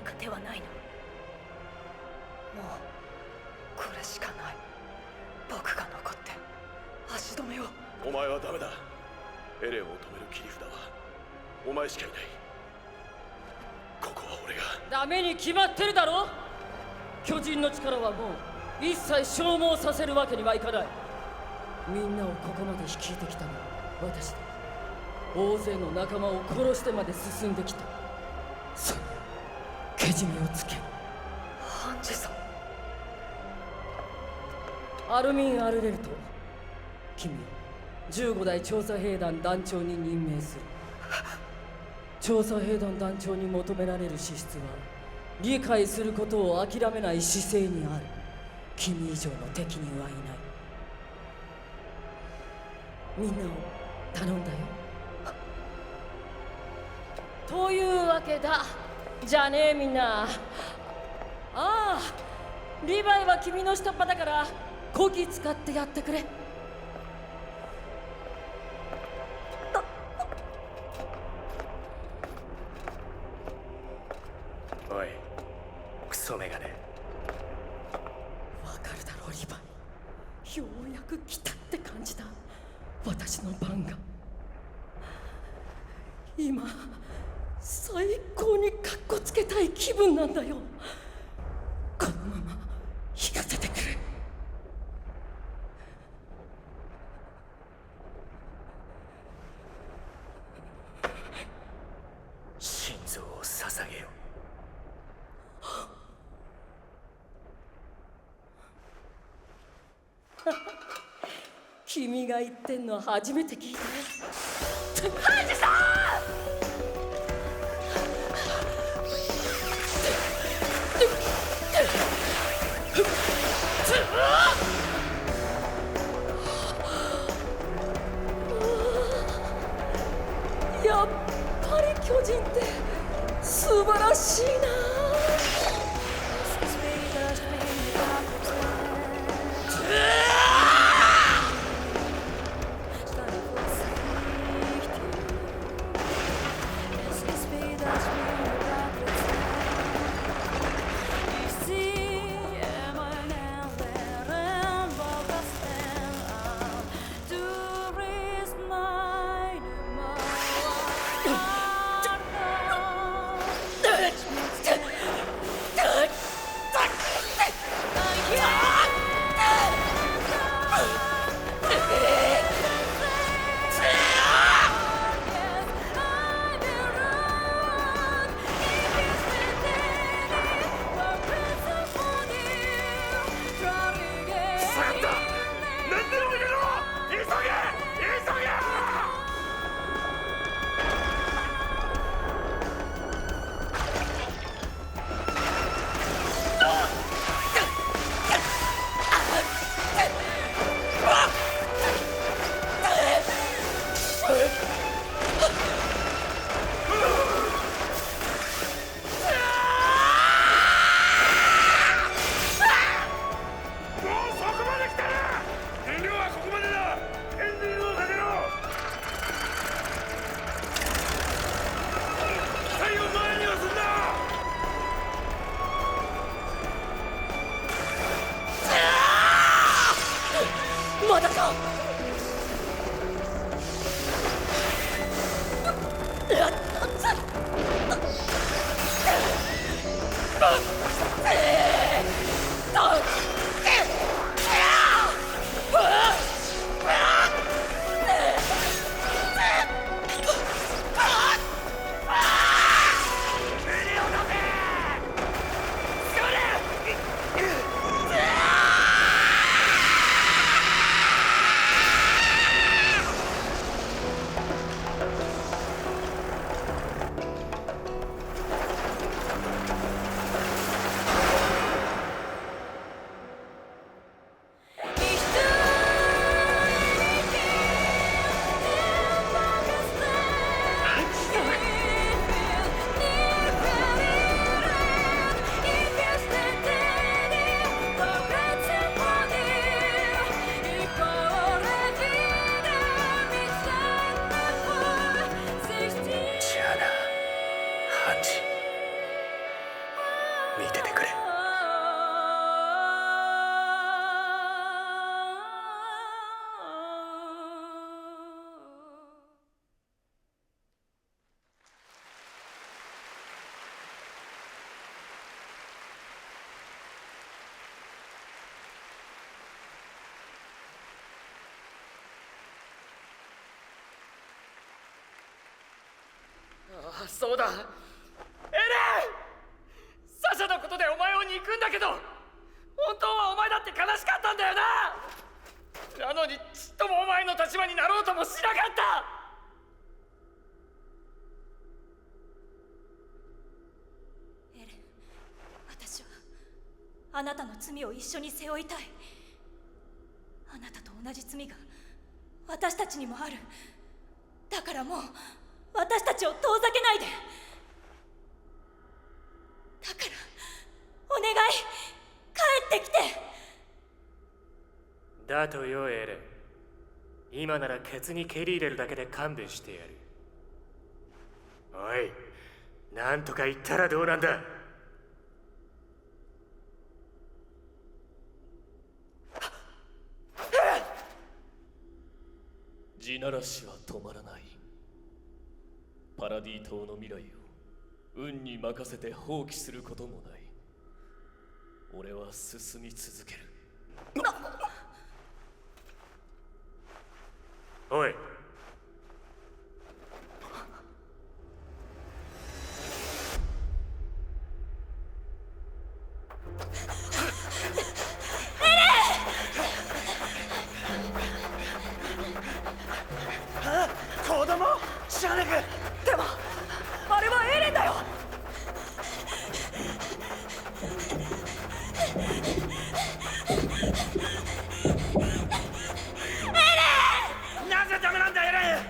か手はないの？もうこれしかない。僕が残って足止めを。お前はダメだ。エレンを止める切り札はお前しかいない。ここは俺が。ダメに決まってるだろ。巨人の力はもう一切消耗させるわけにはいかない。みんなをここまで率いてきたのは私だ。大勢の仲間を殺してまで進んできた。そう、けじめをつける。ハンジさん。アルミン・アルレルト、君を15代調査兵団団長に任命する。調査兵団団長に求められる資質は理解することを諦めない姿勢にある。君以上の敵にはいない。みんなを頼んだよ。というわけだ。じゃあね、みんな。ああ、リヴァイは君の下っ端だからこき使ってやってくれ。おい、クソメガネ。わかるだろう、リヴァイ。ようやく来たって感じだ。私の番が。今最高にカッコつけたい気分なんだよ。このまま引かせてくれ。心臓を捧げよ。君が言ってんの初めて聞いたよ。ハンジさん。やっぱり巨人って素晴らしいな。ああ、そうだ。エレン、サシャのことでお前を憎んだけど、本当はお前だって悲しかったんだよな。なのにちっともお前の立場になろうともしなかった。エレン、私はあなたの罪を一緒に背負いたい。あなたと同じ罪が私たちにもある。だからもう私たちを遠ざけないで。だからお願い、帰ってきて。だとよエレン、今ならケツに蹴り入れるだけで勘弁してやる。おい、なんとか言ったらどうなんだ。地ならしは止まらない。パラディ島の未来を運に任せて放棄することもない。俺は進み続ける。おい、子供シャネク。でもあれはエレンだよ。なぜダメなんだエレン。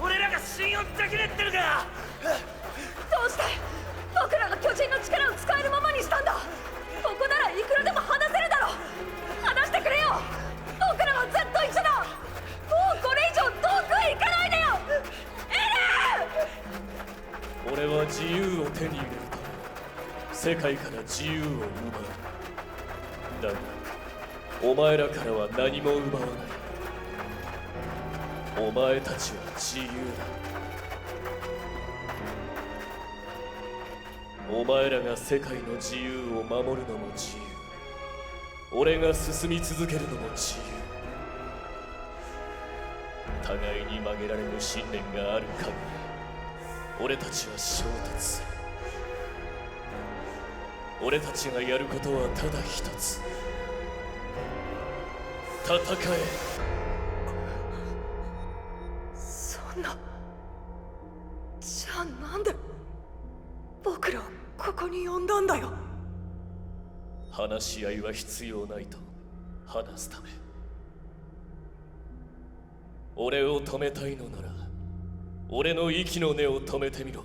俺らが信用できねえってのか。どうして僕らが巨人の力を使えるままにしたんだ。ここならいくらでも話せるだろ。話してくれよ。僕らはずっと一緒だ。もうこれ以上遠くへ行かないでよ。エレン！俺は自由を手に入れるため世界から自由を奪う。だがお前らからは何も奪わない。お前たちは自由だ。お前らが世界の自由を守るのも自由。俺が進み続けるのも自由。互いに曲げられぬ信念がある限り俺たちは衝突する。俺たちがやることはただ一つ。戦え。そんな。じゃあなんで僕らをここに呼んだんだよ。話し合いは必要ないと話すため。俺を止めたいのなら俺の息の根を止めてみろ。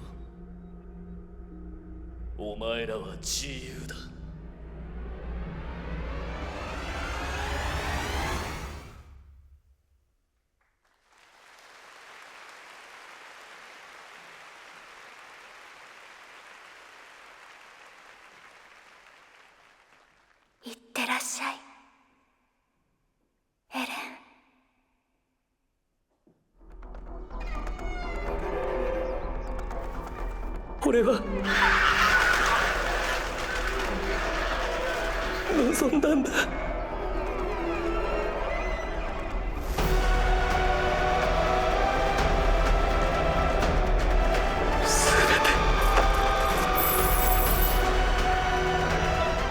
お前らは自由だ。いってらっしゃい、エレン。俺は望んだんだ。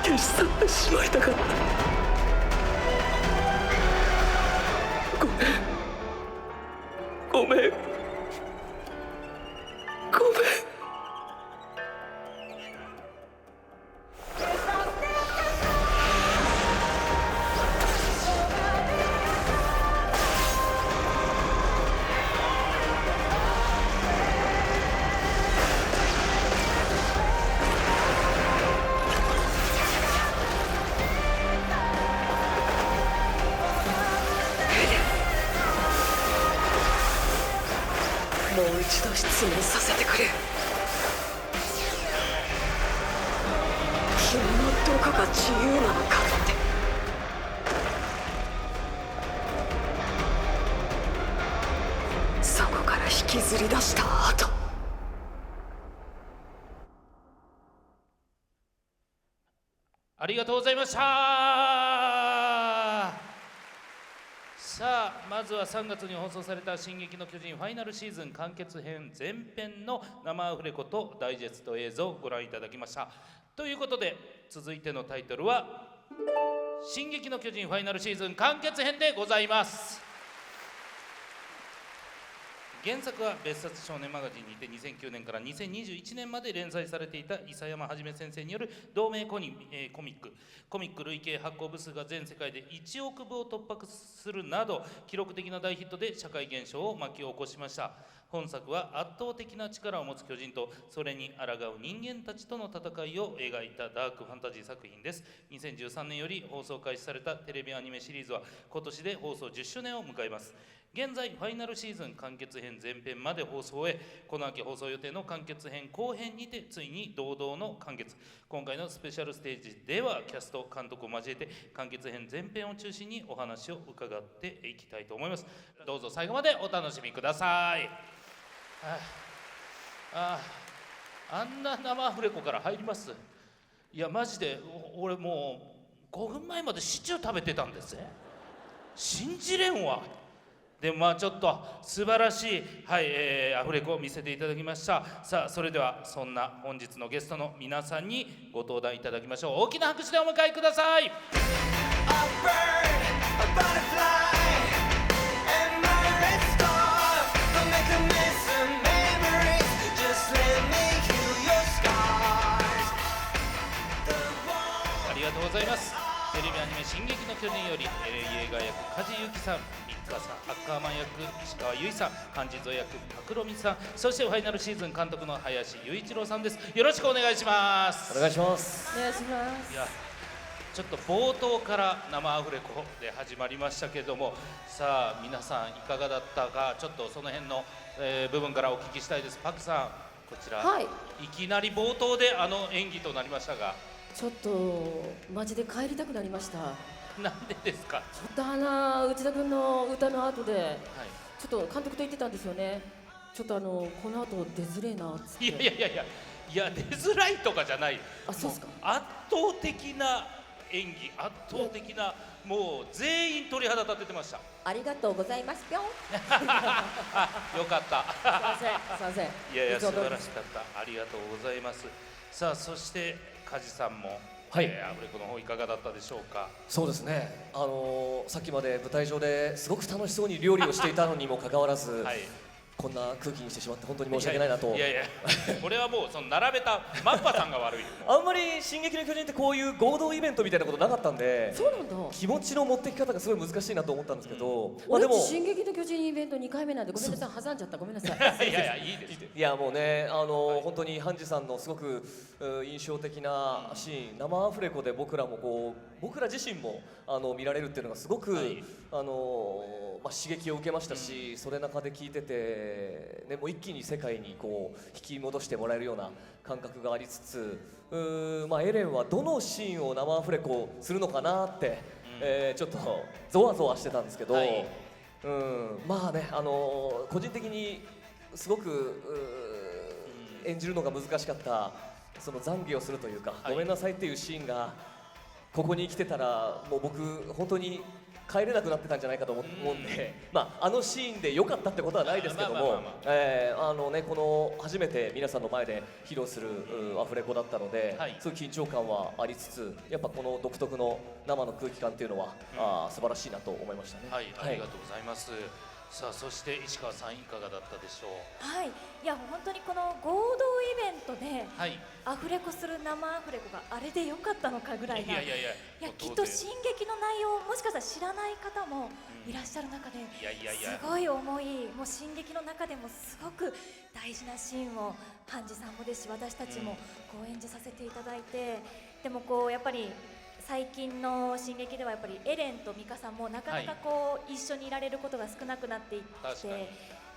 消し去ってしまいたかった。ごめんごめんごめん。もう一度質問させてくれ。君のどこが自由なのかって。そこから引きずり出した後。ありがとうございました。ささあまずは3月に放送された「進撃の巨人」ファイナルシーズン完結編前編の生アフレコとダイジェスト映像をご覧いただきました。ということで続いてのタイトルは「進撃の巨人」ファイナルシーズン完結編でございます。原作は別冊少年マガジンにて2009年から2021年まで連載されていた諫山はじめ先生による同名コミック累計発行部数が全世界で1億部を突破するなど記録的な大ヒットで社会現象を巻き起こしました。本作は圧倒的な力を持つ巨人とそれに抗う人間たちとの戦いを描いたダークファンタジー作品です。2013年より放送開始されたテレビアニメシリーズは今年で放送10周年を迎えます。現在ファイナルシーズン完結編前編まで放送を終え、この秋放送予定の完結編後編にてついに堂々の完結。今回のスペシャルステージではキャスト監督を交えて完結編前編を中心にお話を伺っていきたいと思います。どうぞ最後までお楽しみください。あんな生アフレコから入ります？いやマジで俺もう5分前までシチュー食べてたんですね。信じれんわ。でもまあちょっと素晴らしい、アフレコを見せていただきました。さあそれではそんな本日のゲストの皆さんにご登壇いただきましょう。大きな拍手でお迎えください。ありがとうございます。テレビアニメ「進撃の巨人」より LA 映画役梶裕貴さん、ミッカーさん、アッカーマン役石川由依さん、漢字蔵役拓郎美さん、そしてファイナルシーズン監督の林雄一郎さんです。よろしくお願いします。お願いします。お願いします。いやちょっと冒頭から生アフレコで始まりましたけども、さあ皆さんいかがだったか、ちょっとその辺の、部分からお聞きしたいです。パクさん、こちら、はい、いきなり冒頭であの演技となりましたが、ちょっとマジで帰りたくなりました。なんでですか？ちょっと内田君の歌の後で、ちょっと監督と言ってたんですよね。ちょっとこの後出づれえなっつって。いや出づらいとかじゃない。あ、そうっすか。圧倒的な演技、圧倒的な、もう全員鳥肌立ててました。ありがとうございますぴょん。あ、よかった。すいません、すいません。いや素晴らしかった。ありがとうございます。さあそして梶さんも、アフレコの方いかがだったでしょうか？そうですね、さっきまで舞台上ですごく楽しそうに料理をしていたのにもかかわらず、こんな空気にしてしまって本当に申し訳ないなと。いやこれはもうその並べたマッパさんが悪いよ。あんまり「進撃の巨人」ってこういう合同イベントみたいなことなかったんで、そうなんだ。気持ちの持ってき方がすごい難しいなと思ったんですけど、俺でも進撃の巨人イベント2回目なんでごめんなさい、挟んじゃった、ごめんなさい。いやいいです。いやもうね、本当にハンジさんのすごく印象的なシーン、生アフレコで僕ら自身も見られるっていうのがすごく、刺激を受けましたし、それ中で聞いてて、ね、もう一気に世界にこう引き戻してもらえるような感覚がありつつ、エレンはどのシーンを生アフレコするのかなって、ちょっとゾワゾワしてたんですけど、まあね、個人的にすごく演じるのが難しかったその懺悔をするというか、ごめんなさいっていうシーンがここに来てたらもう僕本当に帰れなくなってたんじゃないかと思うんで、あのシーンで良かったってことはないですけども、この初めて皆さんの前で披露するアフレコだったので、すごい緊張感はありつつ、やっぱこの独特の生の空気感っていうのは、素晴らしいなと思いましたね。ありがとうございます。さあそして石川さんいかがだったでしょう？いや本当にこの合同イベントで、アフレコする生アフレコがあれで良かったのかぐらいな、いやきっと進撃の内容をもしかしたら知らない方もいらっしゃる中で、すごい重い、もう進撃の中でもすごく大事なシーンをハンジさんもですし私たちもこう演じさせていただいて、でもこうやっぱり最近の進撃ではやっぱりエレンとミカさんもなかなかこう一緒にいられることが少なくなっていって、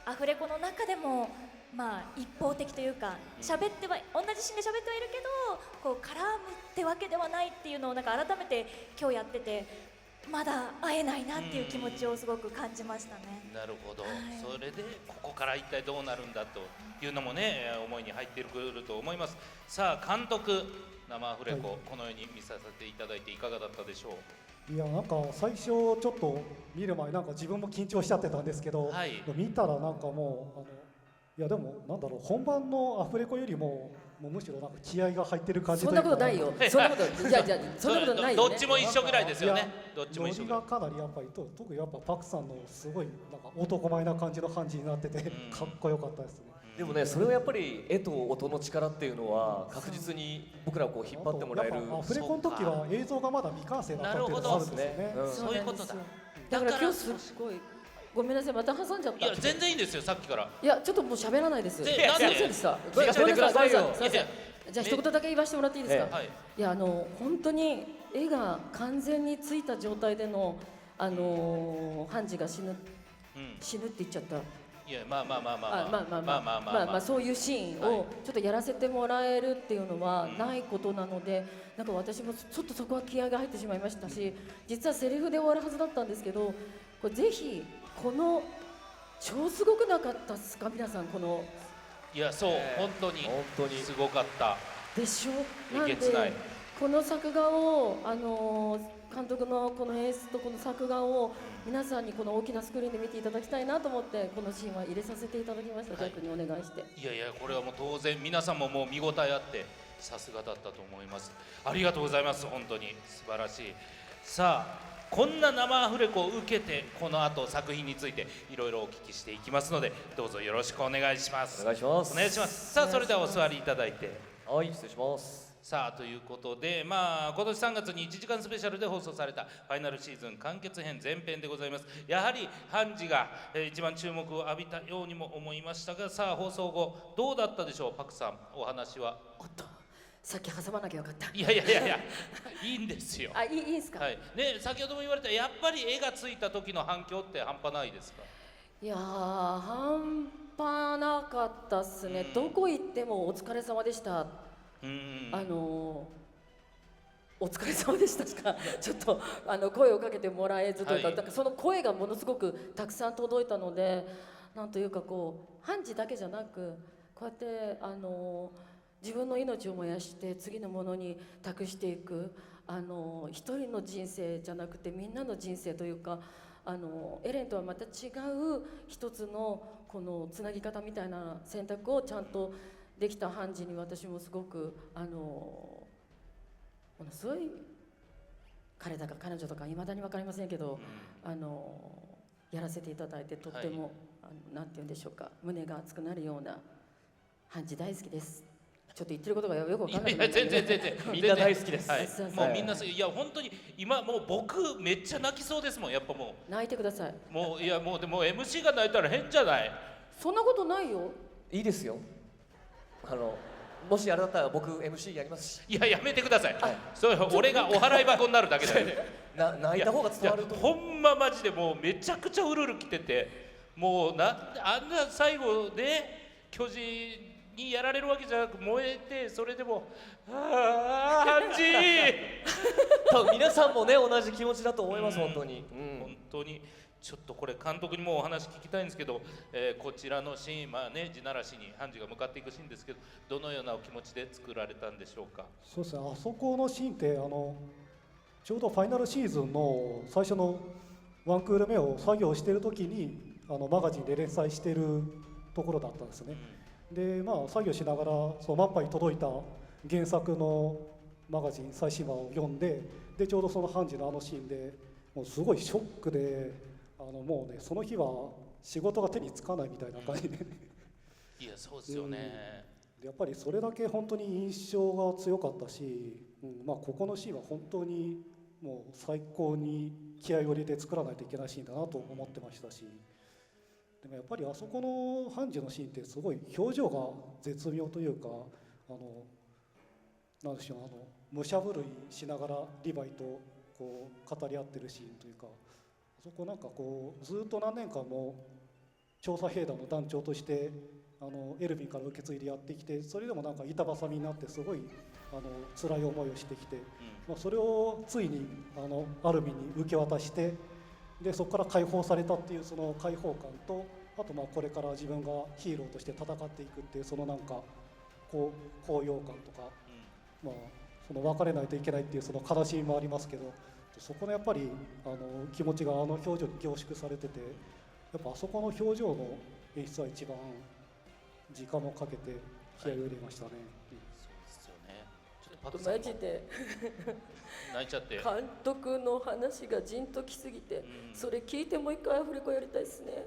アフレコの中でも一方的というか、喋っては同じシーンで喋ってはいるけどこう絡むってわけではないっていうのをなんか改めて今日やってて、まだ会えないなっていう気持ちをすごく感じましたね。なるほど、それでここから一体どうなるんだというのもね、思いに入ってくると思います。さあ監督、生アフレコこのように見させていただいていかがだったでしょう？いやなんか最初ちょっと見る前なんか自分も緊張しちゃってたんですけど、はい見たらなんかもういやでもなんだろう、本番のアフレコよりもむしろなんか気合が入ってる感じそんなことないよ。そんなことじゃあそんなことないよね。どっちも一緒ぐらいですよね。いやどっちも一緒ノリがかなりやっぱり特にやっぱパクさんのすごいなんか男前な感じの感じになっててかっこよかったですね。でもね、それはやっぱり絵と音の力っていうのは確実に僕らをこう引っ張ってもらえる。やっぱアフレコの時は映像がまだ未完成だったっていうのがあるんですよね。そういうことだ。だから今日すごいごめんなさい、また挟んじゃった。いや全然いいんですよ、さっきから。いやちょっともう喋らないです。なんですいませんでした。聞かせてくださいよごめんなさいすいません。じゃあ一言だけ言わせてもらっていいですか。はい。いや本当に絵が完全についた状態でのハンジが死ぬって言っちゃった。いやまあそういうシーンをちょっとやらせてもらえるっていうのはないことなので、なんか私もちょっとそこは気合が入ってしまいましたし、実はセリフで終わるはずだったんですけど、これぜひこの超すごくなかったですか皆さん、このいやそう本当にすごかった。でしょ。なんでえげつないこの作画を監督のこの演出とこの作画を皆さんにこの大きなスクリーンで見ていただきたいなと思ってこのシーンは入れさせていただきました。逆にお願いして。いやいやこれはもう当然皆さんももう見応えあってさすがだったと思います。ありがとうございます。本当に素晴らしい。さあこんな生アフレコを受けてこの後作品についていろいろお聞きしていきますのでどうぞよろしくお願いします。お願いします。お願いします。さあそれではお座りいただいて。はい、失礼します。さあということで今年3月に1時間スペシャルで放送されたファイナルシーズン完結編前編でございます。やはりハンジが一番注目を浴びたようにも思いましたが、さあ放送後どうだったでしょうパクさん、お話は。おっとさっき挟まなきゃよかった。いやいいんですよ。いいですか。はいね、先ほども言われたやっぱり絵がついた時の反響って半端ないですか。いや半端なかったっすね。どこ行ってもお疲れ様でした。お疲れ様でしたしかちょっと声をかけてもらえずというか、だからその声がものすごくたくさん届いたので、なんというかこうハンジだけじゃなくこうやって自分の命を燃やして次のものに託していく一人の人生じゃなくてみんなの人生というかエレンとはまた違う一つのこのつなぎ方みたいな選択をちゃんとできたハンジに私もすごくものすごい彼だか彼女とかいまだに分かりませんけど、やらせていただいてとっても、なんて言うんでしょうか、胸が熱くなるようなハンジ大好きです。ちょっと言ってることがよく分かんない。いや全然みんな大好きです。はい、もうみんないや本当に今もう僕めっちゃ泣きそうですもん。やっぱもう泣いてください。もういやもうでも MC が泣いたら変じゃない。そんなことないよ。いいですよ。もしあれだったら僕 MC やりますし。いややめてください。それ俺がお払い箱になるだけだよね。泣いた方が伝わると。ほんまマジでもうめちゃくちゃうるる来てて、もうあんな最後で巨人にやられるわけじゃなく燃えて、それでもハンジ多分皆さんもね同じ気持ちだと思います。本当に、本当にちょっとこれ監督にもお話聞きたいんですけど、こちらのシーン地ならしにハンジが向かっていくシーンですけど、どのようなお気持ちで作られたんでしょうか。そうですね、あそこのシーンってちょうどファイナルシーズンの最初のワンクール目を作業している時にマガジンで連載しているところだったんですね。で作業しながらマッパに届いた原作のマガジン最新話を読んで、ちょうどそのハンジのシーンでもうすごいショックでもうねその日は仕事が手につかないみたいな感じで、いやそうですよね。やっぱりそれだけ本当に印象が強かったし、ここのシーンは本当にもう最高に気合を入れて作らないといけないシーンだなと思ってましたし、でもやっぱりあそこのハンジのシーンってすごい表情が絶妙というか、なんでしょう、武者震いしながらリヴァイとこう語り合ってるシーンというか、あそこなんかこうずっと何年間も調査兵団の団長としてエルヴィンから受け継いでやってきて、それでもなんか板挟みになってすごい辛い思いをしてきて、それをついにアルミンに受け渡して、でそこから解放されたっていうその解放感と、あとこれから自分がヒーローとして戦っていくっていうそのなんか高揚感とか、その別れないといけないっていうその悲しみもありますけど、そこのやっぱり気持ちが表情に凝縮されてて、やっぱあそこの表情の演出は一番時間をかけて気合を入れましたね。そうですよね。ちょっとパクさんもマジで泣いちゃって。監督の話がじんときすぎて、うんそれ聞いてもう一回アフレコやりたいですね。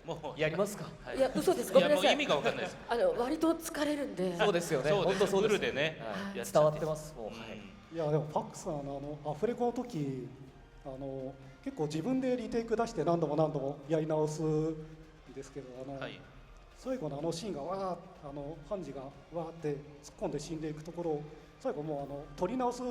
もうやりますか。はいいや嘘です、ごめんなさい。いやもう意味がわかんないです。割と疲れるんで。そうですよね。そうです。本当そうですフルでねはいやっちゃ伝わってます。もう、うんはい。いやでもパクさんアフレコの時結構自分でリテイク出して何度も何度もやり直すんですけどはい。最後のシーンがわーハンジがわーって突っ込んで死んでいくところ、最後もう取り直す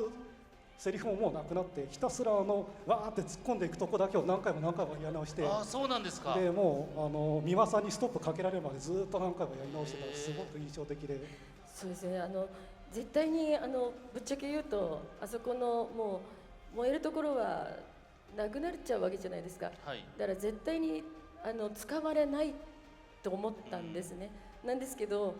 セリフももうなくなって、ひたすらわーって突っ込んでいくとこだけを何回も何回もやり直して、ああそうなんですか。でもう美輪さんにストップかけられるまでずっと何回もやり直してたらすごく印象的で。そうですね。絶対にぶっちゃけ言うと、あそこのもう燃えるところはなくなっちゃうわけじゃないですか。はい。だから絶対に使われないと思ったんですね。なんですけど、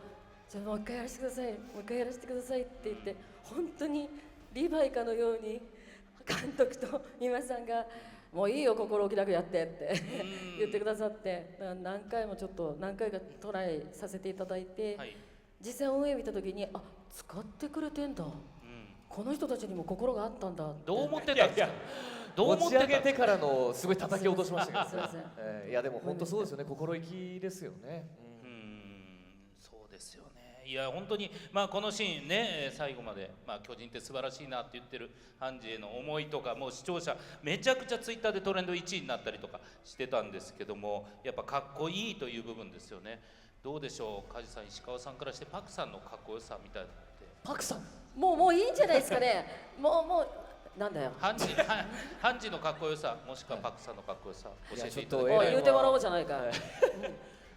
じゃあもう一回やらせてください、もう一回やらせてくださいって言って、本当にリヴァイかのように監督と美輪さんがもういいよ心置きなくやってって言ってくださって、だから何回かトライさせていただいて、はい。実際オンエア見た時に使ってくれてんだ、うん。この人たちにも心があったんだって。どう思ってたんですか。どう思持ちってたんですか。上げてからのすごい叩き落としましたけどすいません。いやでも本当そうですよね。心意気ですよね。そうですよね。いや本当にこのシーンね、最後まで巨人って素晴らしいなって言ってるハンジへの思いとか、もう視聴者めちゃくちゃツイッターでトレンド1位になったりとかしてたんですけども、やっぱかっこいいという部分ですよね。どうでしょう、梶さん、石川さんからしてパクさんのかっこよさみたいなって。パクさん。もういいんじゃないですかね。もうなんだよ。ハンジのかっこよさ、もしくはパクさんのかっこよさ教えていただきいやちょっとます。言うてもらおうじゃないか。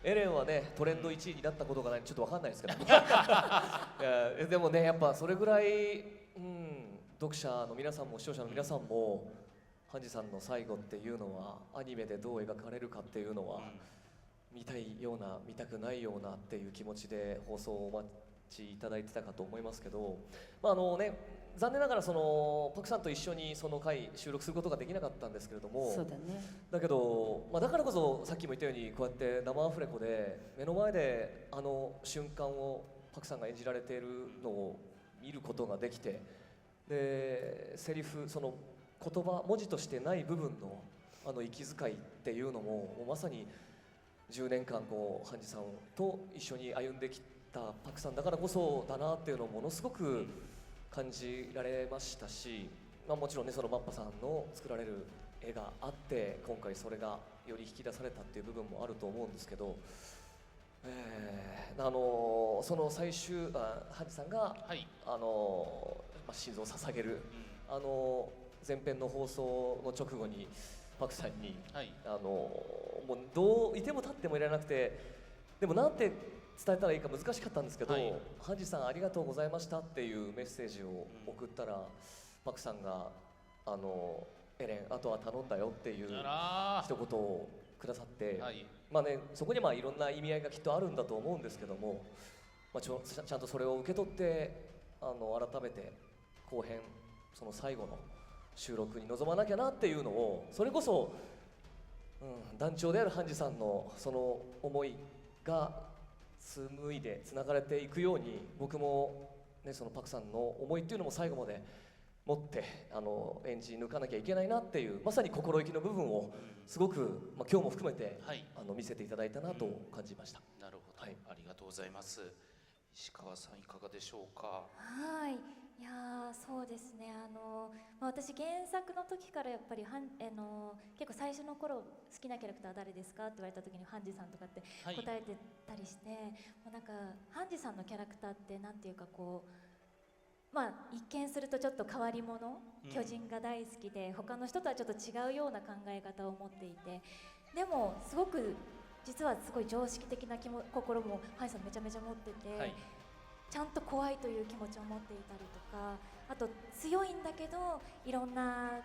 エレンはねトレンド1位になったことがないんでちょっとわかんないですけどいやでもねやっぱそれぐらい、読者の皆さんも視聴者の皆さんもハンジさんの最後っていうのはアニメでどう描かれるかっていうのは、見たいような見たくないようなっていう気持ちで放送をお待ちいただいてたかと思いますけど、残念ながらパクさんと一緒にその回収録することができなかったんですけれども、そうだね。だけど、だからこそさっきも言ったようにこうやって生アフレコで目の前で瞬間をパクさんが演じられているのを見ることができて、でセリフその言葉文字としてない部分の息遣いっていうのもまさに10年間ハンジさんと一緒に歩んできたパクさんだからこそだなっていうのをものすごく感じられましたし、もちろんねそのマッパさんの作られる絵があって今回それがより引き出されたっていう部分もあると思うんですけど、その最終ハンジさんが、はい。心臓を捧げる前編の放送の直後にパクさんに、はい。もうどういても立ってもいられなくて、でもなんて伝えたらいいか難しかったんですけど、はいハンジさんありがとうございましたっていうメッセージを送ったら、パクさんがエレンあとは頼んだよっていうあ一言をくださって、らー。はい。そこにはいろんな意味合いがきっとあるんだと思うんですけども、ちゃんとそれを受け取って改めて後編その最後の収録に臨まなきゃなっていうのを、それこそ、団長であるハンジさんのその思いが紡いでつながれていくように、僕も、そのパクさんの思いっていうのも最後まで持って演じ抜かなきゃいけないなっていう、まさに心意気の部分をすごく、今日も含めて、はい。見せていただいたなと感じました。なるほど、はいありがとうございます。石川さんいかがでしょうか。はい、いやーそうですね、私原作の時からやっぱり結構最初の頃好きなキャラクター誰ですかって言われた時にハンジさんとかってはい。答えてたりして、もうなんかハンジさんのキャラクターってなんていうか一見するとちょっと変わり者、巨人が大好きで他の人とはちょっと違うような考え方を持っていて、でもすごく実はすごい常識的な心もハンジさんめちゃめちゃ持ってて、はい。ちゃんと怖いという気持ちを持っていたりとか、あと強いんだけどいろんな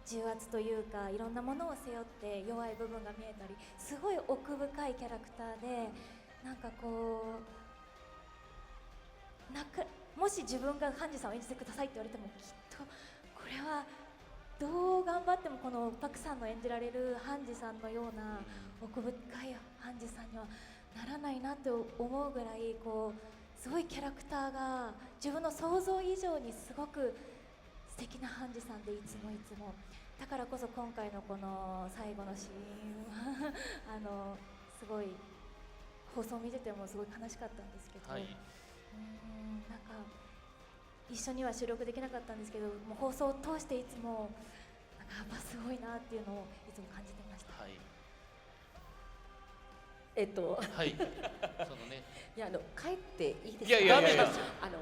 重圧というかいろんなものを背負って弱い部分が見えたり、すごい奥深いキャラクターで、なんかもし自分がハンジさんを演じてくださいって言われてもきっとこれはどう頑張ってもこのパクさんの演じられるハンジさんのような奥深いハンジさんにはならないなって思うぐらいこうすごいキャラクターが自分の想像以上にすごく素敵なハンジさんでいつもだからこそ今回のこの最後のシーンはすごい放送を見ててもすごい悲しかったんですけど、はい、なんか一緒には収録できなかったんですけど、もう放送を通していつもなんかやっぱすごいなっていうのをいつも感じてました。はいいそのね、や帰っていいですか？いやいやいやいや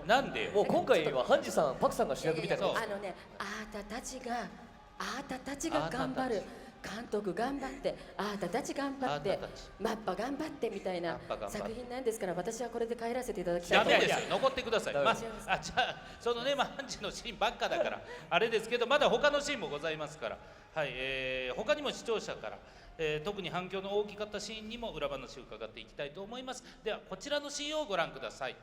なんでもう今回はハンジさんパクさんが主役みたいなそうあなたたちが頑張る、監督頑張って、あなたたち頑張ってあなたたち、マッパ頑張ってみたいなマッパ頑張って作品なんですから、私はこれで帰らせていただきたいダと思います。メですよ、残ってください。まあ、じゃあそのね、ハンジのシーンばっかだからあれですけど、まだ他のシーンもございますから、はい、他にも視聴者から、特に反響の大きかったシーンにも裏話を伺っていきたいと思います。ではこちらのシーンをご覧ください。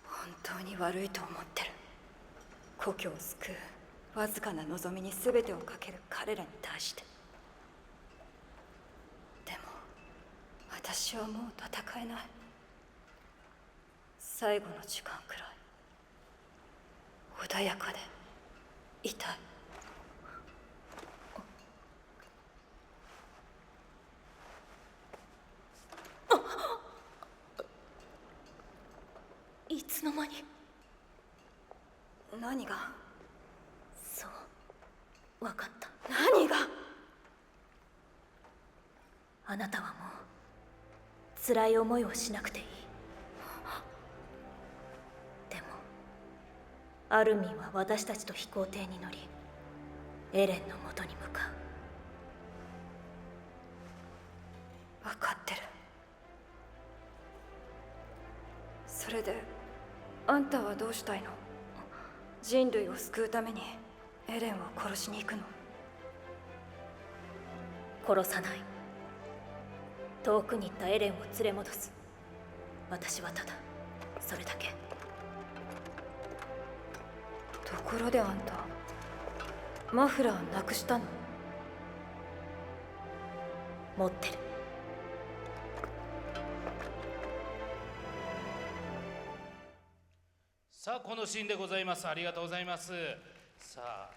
本当に悪いと思ってる。故郷を救うわずかな望みに全てをかける彼らに対して。でも私はもう戦えない。最後の時間くらい穏やかでいたい。いつの間に。何が。そう分かった。何が。あなたはもう辛い思いをしなくていい。でもアルミンは私たちと飛行艇に乗りエレンのもとに向か分かってる。それであんたはどうしたいの。人類を救うためにエレンを殺しに行くの。う。殺さない。遠くに行ったエレンを連れ戻す。私はただそれだけ。ところであんたマフラーなくしたの。持ってる。さあこのシーンでございます。ありがとうございます。さあ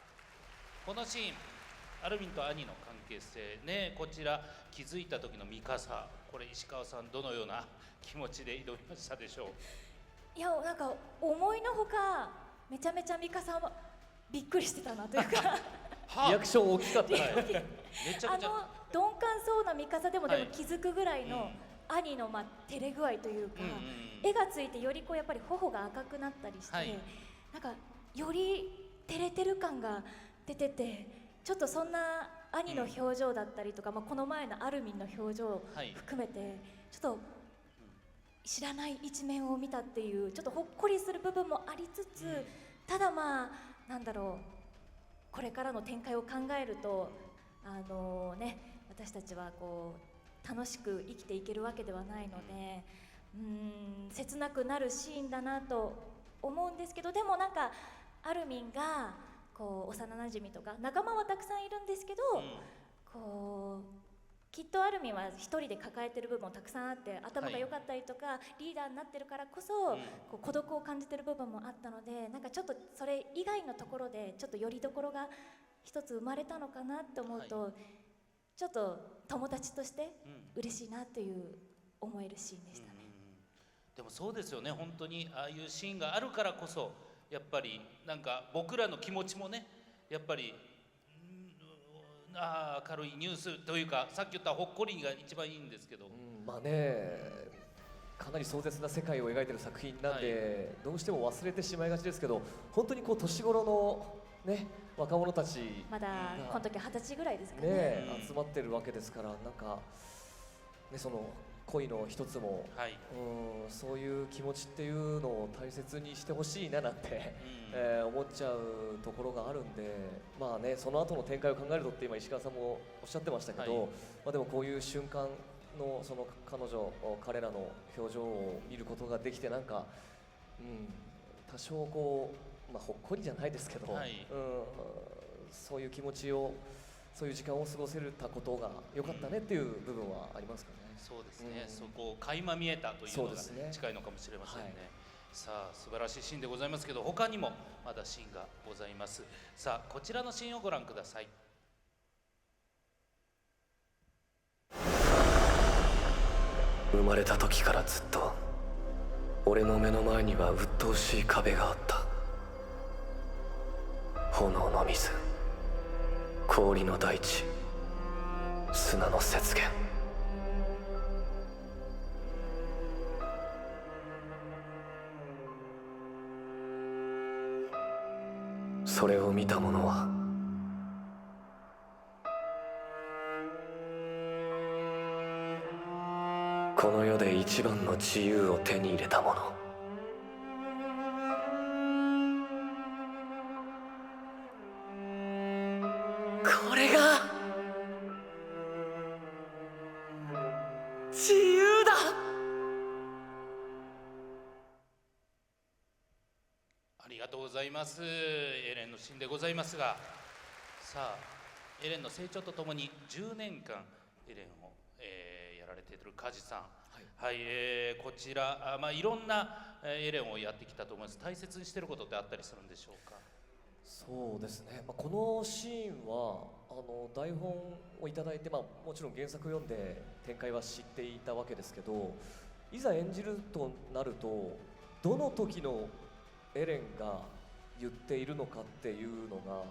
このシーン、アルミンと兄の関係性ね、こちら気づいた時のミカサ、これ石川さんどのような気持ちで挑みましたでしょう。いやなんか思いのほかめちゃめちゃミカさんはびっくりしてたなというかリアクション大きかった。めちゃくちゃ鈍感そうなミカサでもはい気づくぐらいのうん兄の照れ具合というか、うんうん絵がついてよりこうやっぱり頬が赤くなったりして、はいなんかより照れてる感が出てて、ちょっとそんな兄の表情だったりとか、この前のアルミンの表情をはい含めてちょっと知らない一面を見たっていうちょっとほっこりする部分もありつつ、ただなんだろう、これからの展開を考えると私たちはこう楽しく生きていけるわけではないので、切なくなるシーンだなと思うんですけど、でもなんかアルミンがこう幼なじみとか仲間はたくさんいるんですけど、こうきっとアルミンは一人で抱えてる部分もたくさんあって、頭が良かったりとか、リーダーになってるからこそ、こう孤独を感じてる部分もあったので、なんかちょっとそれ以外のところでちょっとよりどころが一つ生まれたのかなって思うと、ちょっと友達として嬉しいなという思えるシーンでしたね。でもそうですよね、本当にああいうシーンがあるからこそやっぱりなんか僕らの気持ちもね、やっぱり明るいニュースというか、さっき言ったほっこりが一番いいんですけど、まあね、かなり壮絶な世界を描いてる作品なんで、どうしても忘れてしまいがちですけど、本当にこう年頃のね若者たちまだこの時20歳ぐらいですかね。ね集まってるわけですから、なんかねその恋の一つも、はいそういう気持ちっていうのを大切にしてほしいななんて、思っちゃうところがあるんで、まあねその後の展開を考えるとって今石川さんもおっしゃってましたけど、はいまあでもこういう瞬間のその彼女彼らの表情を見ることができてなんか、多少こう、ほっこりじゃないですけど、そういう気持ちをそういう時間を過ごせたことが良かったねっていう部分はありますかね。そうですね、そこを垣間見えたというのが近いのかもしれませんね。さあ素晴らしいシーンでございますけど、他にもまだシーンがございます。さあこちらのシーンをご覧ください。生まれた時からずっと俺の目の前には鬱陶しい壁があった。炎の水、氷の大地、砂の雪原。それを見た者はこの世で一番の自由を手に入れた者。これが自由だ。ありがとうございます。エレンのシーンでございますが、さあエレンの成長とともに10年間エレンを、やられている梶さん、こちらいろんなエレンをやってきたと思います。大切にしていることってあったりするんでしょうか。そうですね、このシーンは台本をいただいて、もちろん原作読んで展開は知っていたわけですけど、いざ演じるとなるとどの時のエレンが言っているのかっていうのが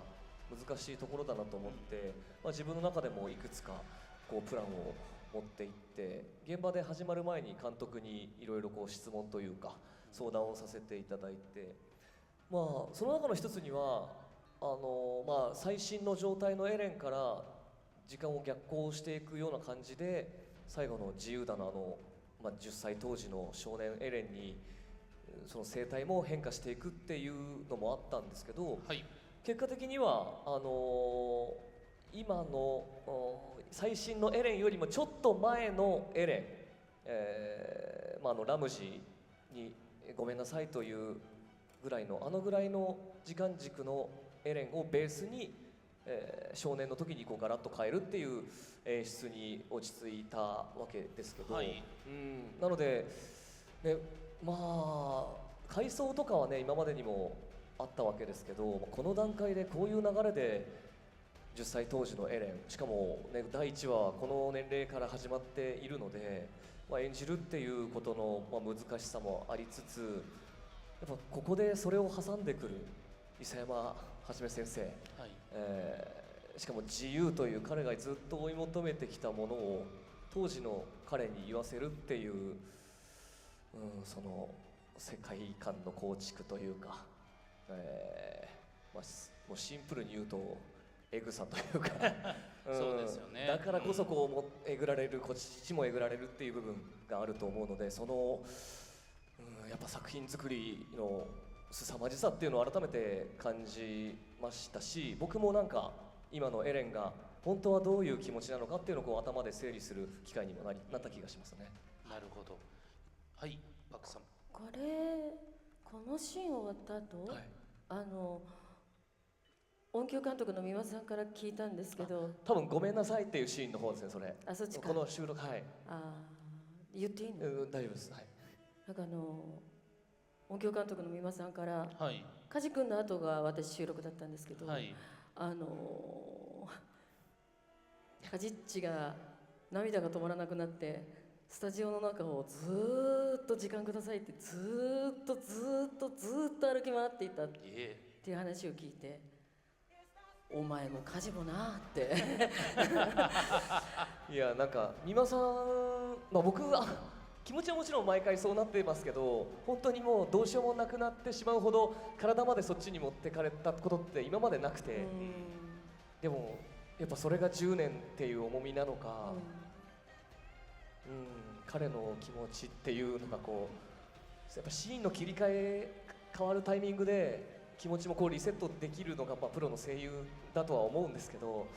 難しいところだなと思って、自分の中でもいくつかこうプランを持っていって、現場で始まる前に監督にいろいろ質問というか相談をさせていただいて、その中の一つには最新の状態のエレンから時間を逆行していくような感じで最後の自由だの10歳当時の少年エレンにその生態も変化していくっていうのもあったんですけど、結果的には今の最新のエレンよりもちょっと前のエレン、ラムジーにごめんなさいというぐらいのぐらいの時間軸のエレンをベースに、少年の時にガラッと変えるっていう演出に落ち着いたわけですけど、なので、回想とかはね今までにもあったわけですけど、この段階でこういう流れで10歳当時のエレン、しかも、第1話この年齢から始まっているので、演じるっていうことの、難しさもありつつ、やっぱここでそれを挟んでくる諫山はじめ先生、しかも自由という彼がずっと追い求めてきたものを当時の彼に言わせるっていう、その世界観の構築というか、もうシンプルに言うとエグさというかそうですよね。だからこそえぐられる、こっちもえぐられるっていう部分があると思うので、その、やっぱ作品作りの凄まじさっていうのを改めて感じましたし、僕もなんか今のエレンが本当はどういう気持ちなのかっていうのを頭で整理する機会にもなった気がしますね。なるほど。はい、パクさん。このシーン終わった後、音響監督の三輪さんから聞いたんですけど、多分ごめんなさいっていうシーンの方ですね、それ。そっちか。この収録、言っていいの？大丈夫です。なんか音響監督の三輪さんから、はい、梶君の後が私収録だったんですけど、梶っちが涙が止まらなくなってスタジオの中をずーっと時間くださいってずーっと歩き回っていたっていう話を聞いて、お前も梶もなっていや、なんか三輪さん、僕は気持ちはもちろん毎回そうなってますけど、本当にもうどうしようもなくなってしまうほど体までそっちに持ってかれたことって今までなくて、でもやっぱそれが10年っていう重みなのか、彼の気持ちっていうのがやっぱシーンの切り替え変わるタイミングで気持ちもリセットできるのがプロの声優だとは思うんですけど、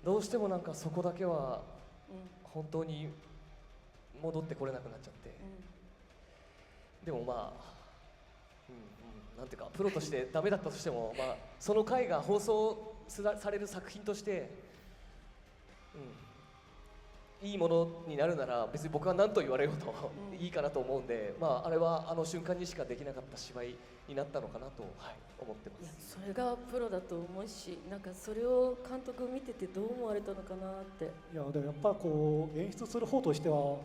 どうしてもなんかそこだけは本当に戻ってこれなくなっちゃって、でもまあ、なんていうかプロとしてダメだったとしても、まあ、その回が放送される作品として、いいものになるなら別に僕は何と言われようといいかなと思うんで、まあ、あれはあの瞬間にしかできなかった芝居になったのかなと、思ってまいやす。それがプロだと思うし、なんかそれを監督見ててどう思われたのかなって。いやでもやっぱこう演出する方としては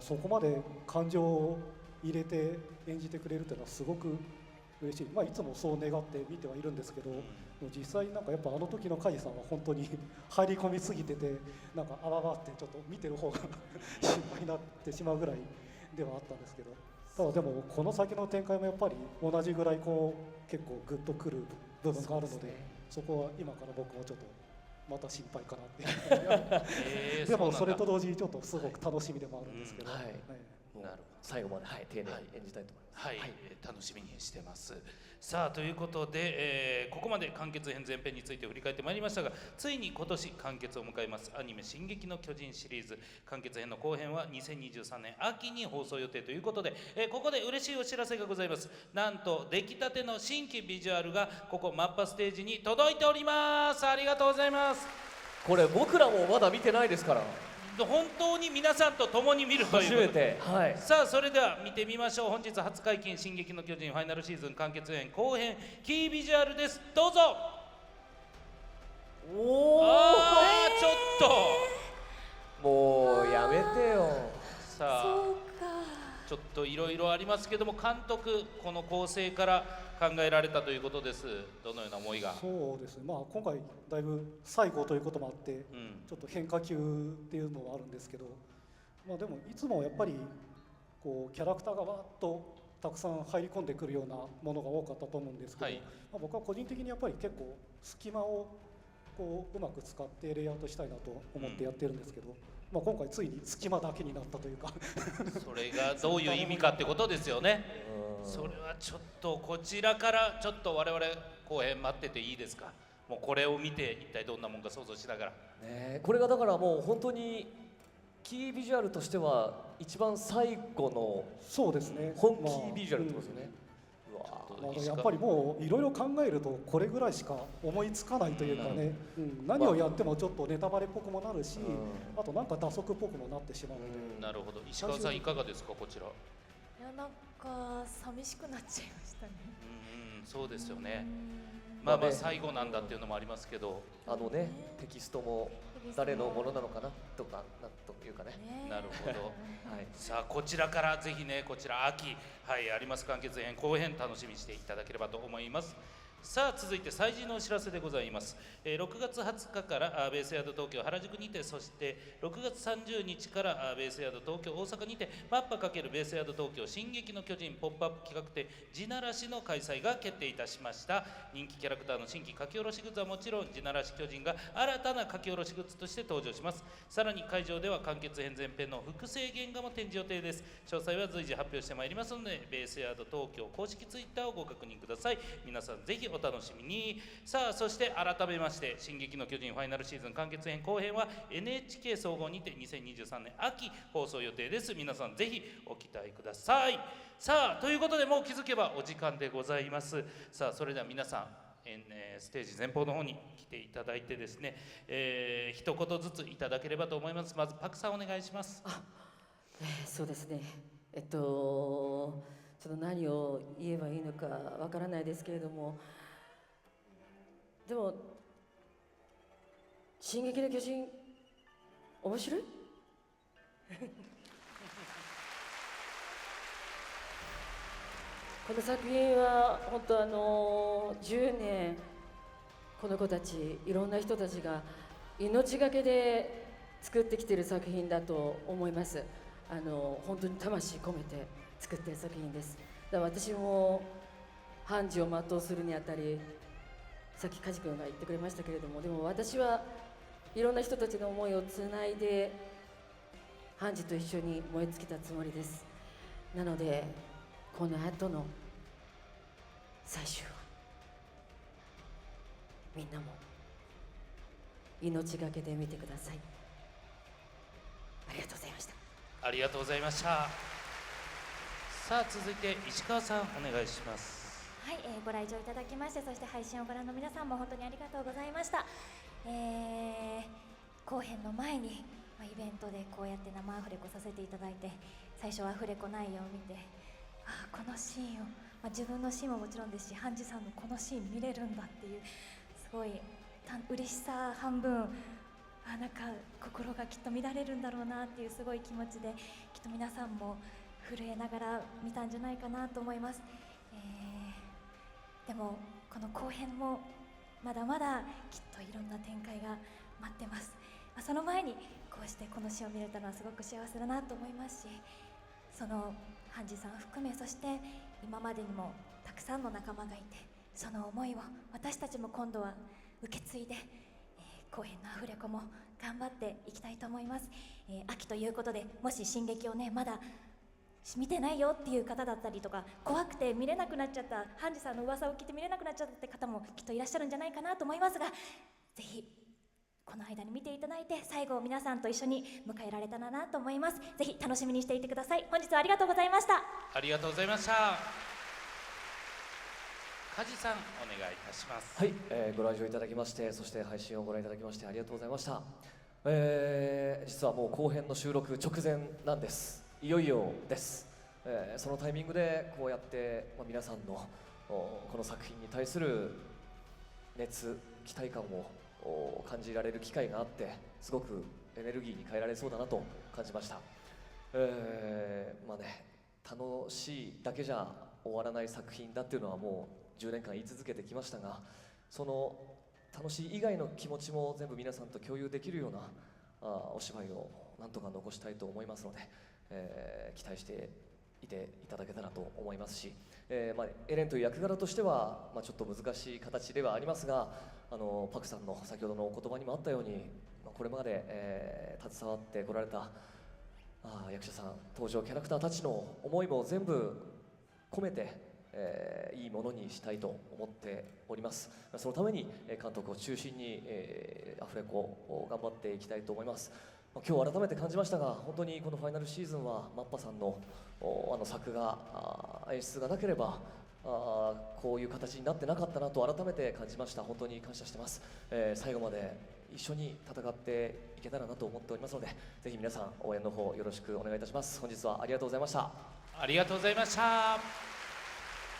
そこまで感情を入れて演じてくれるっていうのはすごく嬉しい、まあ、いつもそう願って見てはいるんですけど、実際なんかやっぱあの時の梶さんは本当に入り込みすぎてて、なんかあわわってちょっと見てる方が心配になってしまうぐらいではあったんですけど、ただでもこの先の展開もやっぱり同じぐらいこう結構グッとくる部分があるので、そこは今から僕もちょっとまた心配かなってでもそれと同時にちょっとすごく楽しみでもあるんですけど、なるほど、最後まで、丁寧に演じたいと思います。楽しみにしてます。さあということで、ここまで完結編前編について振り返ってまいりましたが、ついに今年完結を迎えますアニメ「進撃の巨人」シリーズ完結編の後編は2023年秋に放送予定ということで、ここで嬉しいお知らせがございます。なんと出来たての新規ビジュアルがここマッパステージに届いております。ありがとうございます。これ僕らもまだ見てないですから、本当に皆さんと共に見るということで、初めて、さあそれでは見てみましょう。本日初解禁「進撃の巨人」ファイナルシーズン完結編後編キービジュアルです。どうぞ。ちょっともうやめてよ。さあちょっといろいろありますけども、監督この構成から考えられたということです。どのような思いが。そうですね、まあ、今回だいぶ最後ということもあって、ちょっと変化球っていうのはあるんですけど、まあ、でもいつもやっぱりこうキャラクターがわーっとたくさん入り込んでくるようなものが多かったと思うんですけど、まあ、僕は個人的にやっぱり結構隙間をこううまく使ってレイアウトしたいなと思ってやってるんですけど、まあ、今回ついに隙間だけになったというかそれがどういう意味かってことですよね。それはちょっとこちらからちょっと我々後編待ってていいですか。もうこれを見て一体どんなもんか想像しながら、これがだからもう本当にキービジュアルとしては一番最後のそうですね、本キービジュアルってことですよね。やっぱりもういろいろ考えるとこれぐらいしか思いつかないというかね、何をやってもちょっとネタバレっぽくもなるし、あとなんか打足っぽくもなってしまうので。なるほど。石川さんいかがですかこちら。いやなんか寂しくなっちゃいましたね。そうですよね。まあまあ最後なんだっていうのもありますけど、テキストも誰のものなのかなとかなんというかね。なるほど。さあこちらからぜひね、こちら秋あります完結編後編楽しみにしていただければと思います。さあ続いて催事のお知らせでございます。6月20日からベースヤード東京原宿にて、そして6月30日からベースヤード東京大阪にてマッパ×ベースヤード東京進撃の巨人ポップアップ企画展地ならしの開催が決定いたしました。人気キャラクターの新規書き下ろしグッズはもちろん、地ならし巨人が新たな書き下ろしグッズとして登場します。さらに会場では完結編前編の複製原画も展示予定です。詳細は随時発表してまいりますので、ベースヤード東京公式ツイッターをご確認ください。皆さんぜひお楽しみに。さあそして改めまして「進撃の巨人」ファイナルシーズン完結編後編は NHK 総合にて2023年秋放送予定です。皆さんぜひお期待ください。さあということでもう気づけばお時間でございます。さあそれでは皆さんステージ前方の方に来ていただいてですね、一言ずついただければと思います。まずパクさんお願いします。そうですね、ちょっと何を言えばいいのかわからないですけれども、でも「進撃の巨人」面白いこの作品は本当10年この子たち、いろんな人たちが命がけで作ってきている作品だと思います。本当に魂込めて作っている作品です。だから私も判事を全うするにあたり、さっき梶君が言ってくれましたけれども、でも私はいろんな人たちの思いをつないで判事と一緒に燃え尽きたつもりです。なのでこの後の最終話、みんなも命がけで見てください。ありがとうございました。ありがとうございました。さあ続いて石川さんお願いします。はい、ご来場いただきまして、そして配信をご覧の皆さんも本当にありがとうございました。後編の前に、イベントでこうやって生アフレコさせていただいて、最初はアフレコ内容を見て、このシーンを、自分のシーンももちろんですし、ハンジさんのこのシーン見れるんだっていうすごい嬉しさ半分、なんか心がきっと乱れるんだろうなっていうすごい気持ちで、きっと皆さんも震えながら見たんじゃないかなと思います。でもこの後編もまだまだきっといろんな展開が待ってます。その前にこうしてこの詩を見れたのはすごく幸せだなと思いますし、そのハンジさん含め、そして今までにもたくさんの仲間がいて、その思いを私たちも今度は受け継いで、後編のアフレコも頑張っていきたいと思います。秋ということで、もし進撃をねまだ見てないよっていう方だったりとか、怖くて見れなくなっちゃった、ハンジさんの噂を聞いて見れなくなっちゃったって方もきっといらっしゃるんじゃないかなと思いますが、ぜひこの間に見ていただいて、最後を皆さんと一緒に迎えられたらなと思います。ぜひ楽しみにしていてください。本日はありがとうございました。ありがとうございました。梶さんお願いいたします。はい、ご来場いただきまして、そして配信をご覧いただきましてありがとうございました。実はもう後編の収録直前なんです。いよいよです。そのタイミングでこうやって、皆さんのこの作品に対する熱、期待感を感じられる機会があって、すごくエネルギーに変えられそうだなと感じました。楽しいだけじゃ終わらない作品だっていうのはもう10年間言い続けてきましたが、その楽しい以外の気持ちも全部皆さんと共有できるようなお芝居をなんとか残したいと思いますので、期待していていただけたらと思いますし、エレンという役柄としては、ちょっと難しい形ではありますが、パクさんの先ほどのお言葉にもあったように、これまで、携わってこられた役者さん、登場キャラクターたちの思いも全部込めて、いいものにしたいと思っております。そのために監督を中心に、アフレコを頑張っていきたいと思います。今日改めて感じましたが、本当にこのファイナルシーズンはマッパさんの作画、演出がなければこういう形になってなかったなと改めて感じました。本当に感謝してます。最後まで一緒に戦っていけたらなと思っておりますので、ぜひ皆さん応援の方よろしくお願いいたします。本日はありがとうございました。ありがとうございました。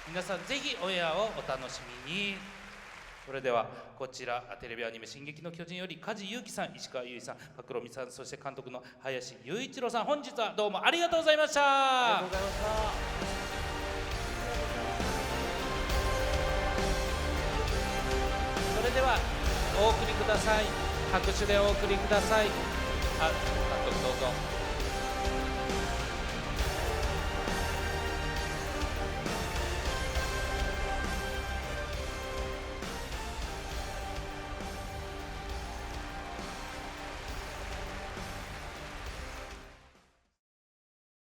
皆さんぜひオンエアをお楽しみに。それではこちらテレビアニメ「進撃の巨人」より梶裕貴さん、石川由依さん、パクロミさん、そして監督の林雄一郎さん、本日はどうもありがとうございました。ありがとうございました。それではお送りください。拍手でお送りください。監督どうぞ。